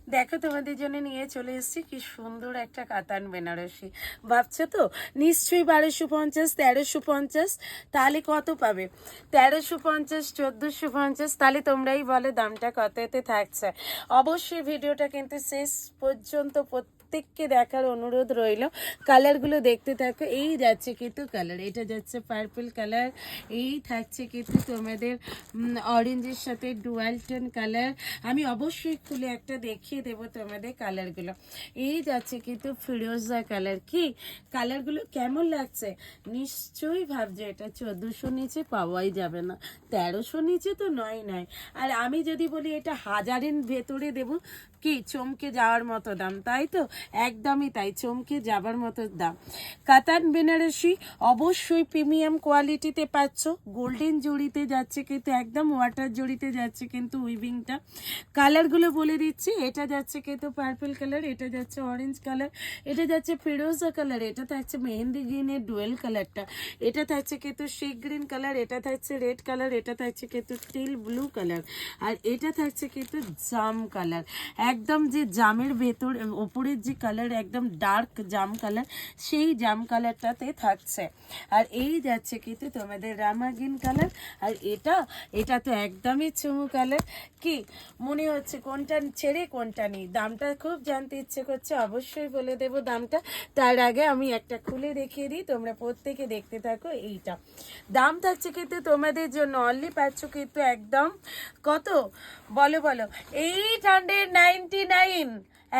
দেখো তোমাদের জন্য নিয়ে চলে এসেছি কি সুন্দর একটা কাতান বেনারসি। ভাবছো তো নিশ্চয়ই 1250, 1350, তাহলে কত পাবে? 1350, 1450, তাহলে তোমরাই বলো দামটা কততে থাকছে। অবশ্যই ভিডিওটা কিন্তু শেষ পর্যন্ত প্রত্যেককে দেখার অনুরোধ রইল। কালারগুলো দেখতে থাকো। এই যাচ্ছে কিন্তু কালার, এটা যাচ্ছে পার্পল কালার, এই থাকছে কিন্তু তোমাদের অরেঞ্জের সাথে ডুয়াল টোন কালার। আমি অবশ্যই খুলে একটা দেখিয়ে দেবো তোমাদের কালারগুলো। এই যাচ্ছে কিন্তু ফিরোজা কালার। কি কালারগুলো কেমন লাগছে নিশ্চয়ই ভাবছো এটা 1400 নিচে পাওয়াই যাবে না, 1300 নিচে তো নয়। আর আমি যদি বলি এটা 1000-এর ভেতরে দেবো, কি চমকে যাওয়ার মতো দাম, তাই তো? একদমই তাই, চমকে যাবার মতো দাম। কাতান বেনারসি অবশ্যই প্রিমিয়াম কোয়ালিটিতে পাচ্ছ। গোল্ডেন জড়িতে যাচ্ছে কিন্তু একদম ওয়াটার জড়িতে যাচ্ছে কিন্তু উইভিংটা। কালারগুলো বলে দিচ্ছি, এটা যাচ্ছে কিন্তু পার্পল কালার, এটা যাচ্ছে অরেঞ্জ কালার, এটা যাচ্ছে ফিরোজা কালার, এটা থাকছে মেহেন্দি গ্রিনের ডুয়েল কালারটা, এটা থাকছে কিন্তু সি গ্রিন কালার, এটা থাকছে রেড কালার, এটা থাকছে কিন্তু টিল ব্লু কালার, আর এটা থাকছে কিন্তু জাম কালার। একদম যে জামের ভেতর ওপরের যে কালার একদম ডার্ক জাম কালার, সেই জাম কালারটাতে থাকছে। আর এই যাচ্ছে কিন্তু তোমাদের রামা গ্রিন কালার, আর এটা তো একদমই চুমু কালার। কি মনে হচ্ছে কোনটা ছেড়ে কোনটা নেই? দামটা খুব জানতে ইচ্ছে করছে, অবশ্যই বলে দেব দামটা। তার আগে আমি একটা খুলে দেখিয়ে দিই, তোমরা প্রত্যেকে দেখতে থাকো। এইটা দাম থাকছে কিন্তু তোমাদের জন্য অনলি পাচ্ছ কিন্তু একদম কত বলো বলো, 899।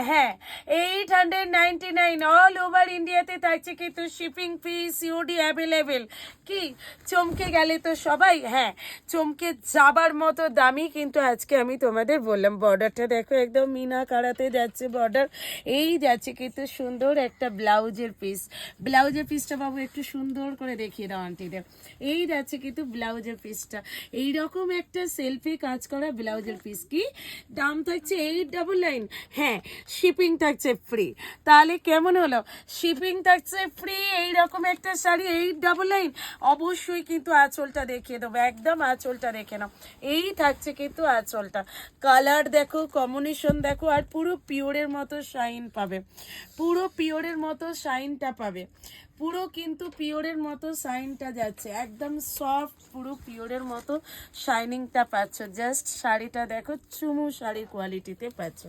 হ্যাঁ, 899 অল ওভার ইন্ডিয়াতে থাকছে কিন্তু শিপিং ফি সিওডি অ্যাভেলেবেল। কি চমকে গেলে তো সবাই? হ্যাঁ, চমকে যাবার মতো দামি কিন্তু আজকে আমি তোমাদের বললাম। বর্ডারটা দেখো একদম মিনা কারাতে যাচ্ছে বর্ডার। এই যাচ্ছে কিন্তু সুন্দর একটা ব্লাউজের পিস। ব্লাউজের পিসটা বাবু একটু সুন্দর করে দেখিয়ে দাও আন্টিদের। এই যাচ্ছে কিন্তু ব্লাউজের পিসটা, এইরকম একটা সেলফি কাজ করা ব্লাউজের পিস। কি দাম থাকছে 899। হ্যাঁ, শিপিং থাকছে ফ্রি। তাহলে কেমন হলো? শিপিং থাকছে ফ্রি, এইরকম একটা শাড়ি 899। অবশ্যই কিন্তু আঁচলটা দেখিয়ে দেবো, একদম আঁচলটা দেখে নাও। এই থাকছে কিন্তু আঁচলটা, কালার দেখো, কম্বিনেশন দেখো, আর পুরো পিওরের মতো শাইন পাবে, পুরো পিওরের মতো শাইনটা পাবে, পুরো কিন্তু পিওরের মতো শাইনটা যাচ্ছে, একদম সফট পুরো পিওরের মতো শাইনিংটা পাচ্ছ। জাস্ট শাড়িটা দেখো, চুমু শাড়ির কোয়ালিটিতে পাচ্ছ,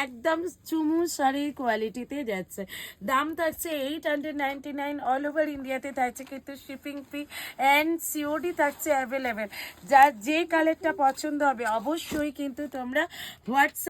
একদম চুমু শাড়ির কোয়ালিটিতে যাচ্ছে। দাম থাকছে 899 অল ওভার ইন্ডিয়াতে থাকছে কিন্তু শিপিং ফি অ্যান্ড সিওডি থাকছে অ্যাভেলেবেল। যার যে কালারটা পছন্দ হবে অবশ্যই কিন্তু তোমরা হোয়াটসঅ্যাপ